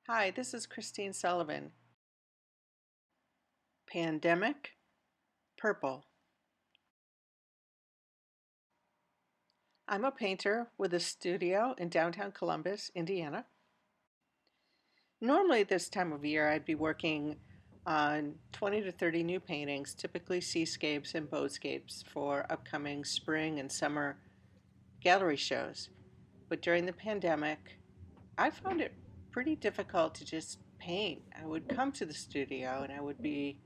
Hi, this is Christine Sullivan. Pandemic, purple. I'm a painter with a studio in downtown Columbus, Indiana. Normally, this time of year, I'd be working on 20 to 30 new paintings, typically seascapes and boatscapes for upcoming spring and summer gallery shows. But during the pandemic, I found it pretty difficult to just paint. I would come to the studio and I would be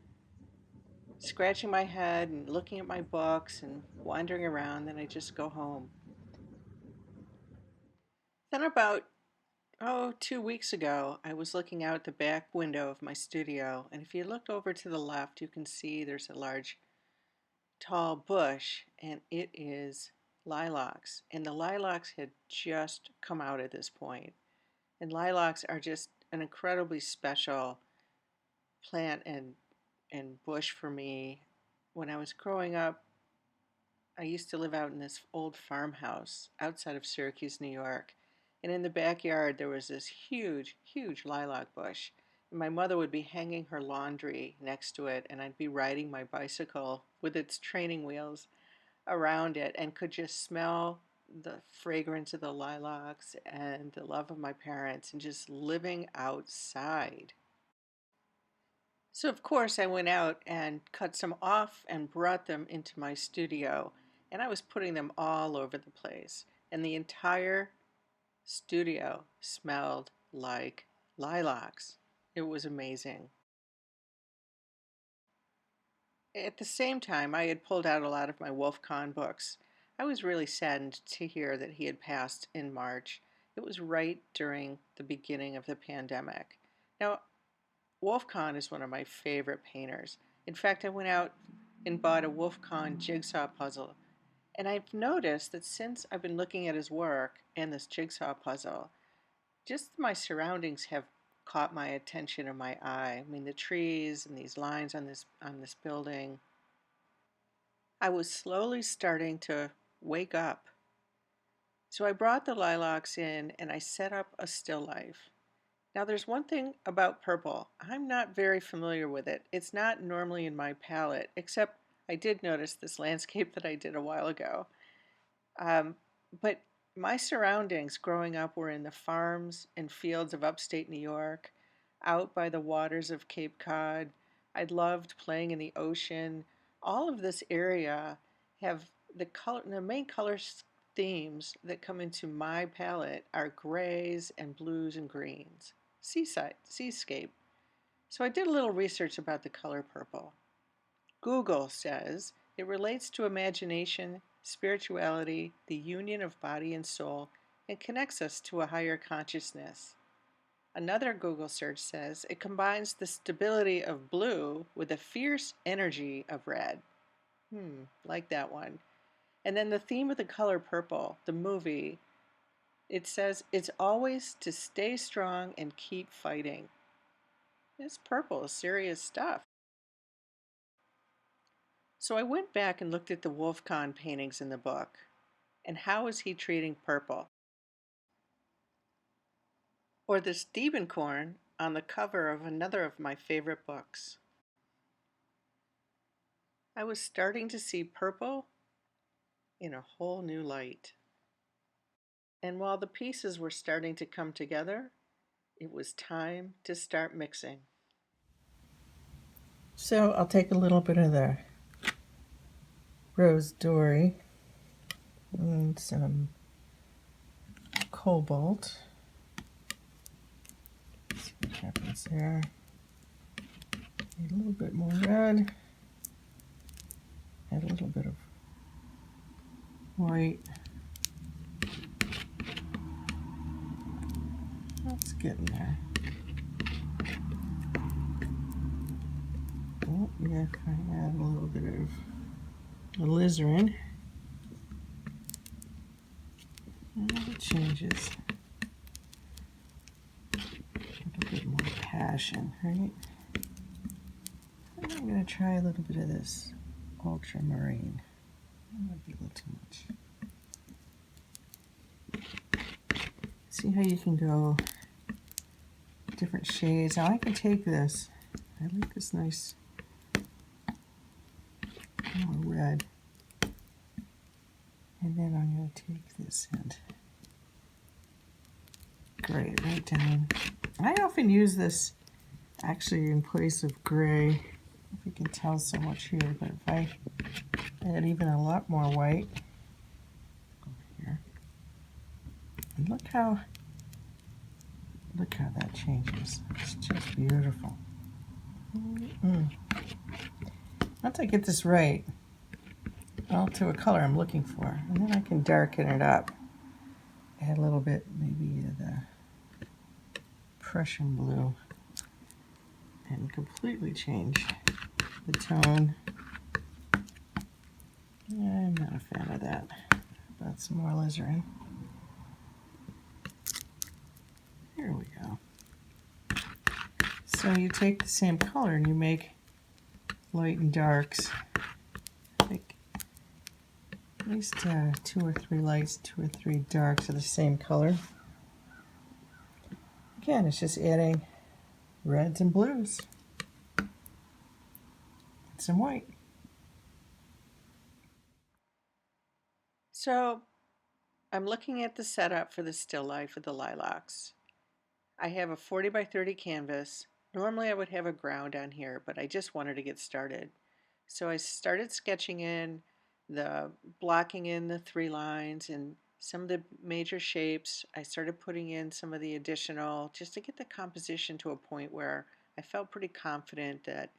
scratching my head and looking at my books and wandering around, then I just go home. Then about 2 weeks ago, I was looking out the back window of my studio, and if you look over to the left, you can see there's a large, tall bush, and it is lilacs. And the lilacs had just come out at this point. And lilacs are just an incredibly special plant and bush for me. When I was growing up, I used to live out in this old farmhouse outside of Syracuse, New York. And in the backyard, there was this huge, huge lilac bush. And my mother would be hanging her laundry next to it, and I'd be riding my bicycle with its training wheels around it and could just smell the fragrance of the lilacs and the love of my parents and just living outside. So, of course, I went out and cut some off and brought them into my studio, and I was putting them all over the place. And the entire studio smelled like lilacs. It was amazing. At the same time, I had pulled out a lot of my Wolf Kahn books. I was really saddened to hear that he had passed in March. It was right during the beginning of the pandemic. Now, Wolf Kahn is one of my favorite painters. In fact, I went out and bought a Wolf Kahn jigsaw puzzle. And I've noticed that since I've been looking at his work and this jigsaw puzzle, just my surroundings have caught my attention and my eye. I mean, the trees and these lines on this building. I was slowly starting to wake up. So I brought the lilacs in and I set up a still life. Now, there's one thing about purple. I'm not very familiar with it. It's not normally in my palette, except I did notice this landscape that I did a while ago. But my surroundings growing up were in the farms and fields of upstate New York, out by the waters of Cape Cod. I loved playing in the ocean. All of this area have the main color themes that come into my palette are grays and blues and greens. Seascape. So I did a little research about the color purple. Google says it relates to imagination, spirituality, the union of body and soul, and connects us to a higher consciousness. Another Google search says it combines the stability of blue with the fierce energy of red. Like that one. And then the theme of the color purple, the movie, it says it's always to stay strong and keep fighting. This purple is serious stuff. So I went back and looked at the Wolf Kahn paintings in the book. And how is he treating purple? Or this Diebenkorn on the cover of another of my favorite books. I was starting to see purple in a whole new light. And while the pieces were starting to come together, it was time to start mixing. So I'll take a little bit of the rose dory and some cobalt. See what happens there. Need a little bit more red. Add a little bit of white. That's getting there. Oh, yeah, I add a little bit of alizarin. And it changes. A little bit more passion, right? And I'm going to try a little bit of this ultramarine. That might be a little too much. See how you can go different shades. Now I can take this. I like this nice red. And then I'm going to take this and gray it right down. I often use this actually in place of gray. If you can tell so much here, but if I add even a lot more white over here, and look how that changes. It's just beautiful. Once I get this right, I'll to a color I'm looking for, and then I can darken it up. Add a little bit, maybe the Prussian blue, and completely change the tone. I'm not a fan of that. But some more alizarin. Here we go. So you take the same color and you make light and darks. Like at least 2 or 3 lights, 2 or 3 darks of the same color. Again, it's just adding reds and blues. And some white. So I'm looking at the setup for the still life of the lilacs. I have a 40 by 30 canvas. Normally I would have a ground on here, but I just wanted to get started. So I started sketching in blocking in the 3 lines and some of the major shapes. I started putting in some of the additional just to get the composition to a point where I felt pretty confident that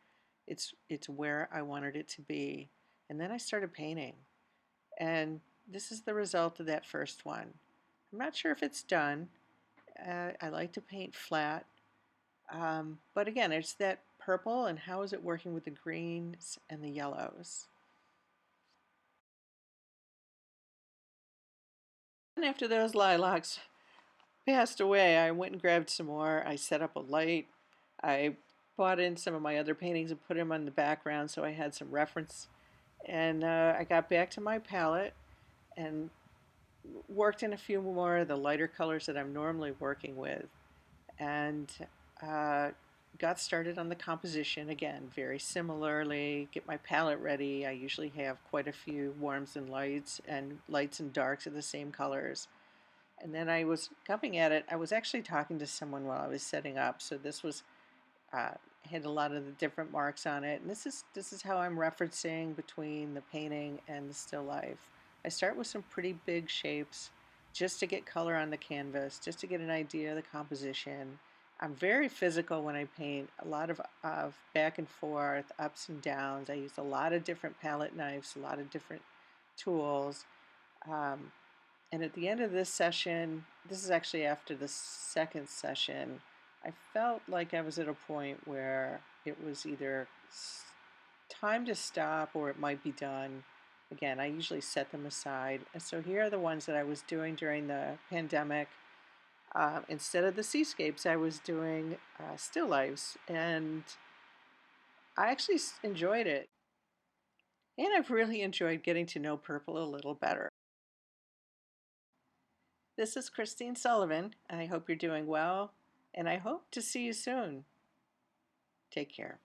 it's where I wanted it to be. And then I started painting. And this is the result of that first one. I'm not sure if it's done. I like to paint flat. But again, it's that purple and how is it working with the greens and the yellows. And after those lilacs passed away, I went and grabbed some more. I set up a light. I bought in some of my other paintings and put them on the background so I had some reference. And I got back to my palette and worked in a few more of the lighter colors that I'm normally working with. And uh, got started on the composition again, very similarly, get my palette ready. I usually have quite a few warms and lights and darks of the same colors. And then I was coming at it. I was actually talking to someone while I was setting up, so this was uh, had a lot of the different marks on it. And this is how I'm referencing between the painting and the still life. I start with some pretty big shapes just to get color on the canvas, just to get an idea of the composition. I'm very physical when I paint, a lot of back and forth, ups and downs. I use a lot of different palette knives, a lot of different tools. Um, and at the end of this session, this is actually after the second session, I felt like I was at a point where it was either time to stop or it might be done. Again, I usually set them aside. And so here are the ones that I was doing during the pandemic. Instead of the seascapes, I was doing still lifes. And I actually enjoyed it. And I've really enjoyed getting to know purple a little better. This is Christine Sullivan. I hope you're doing well, and I hope to see you soon. Take care.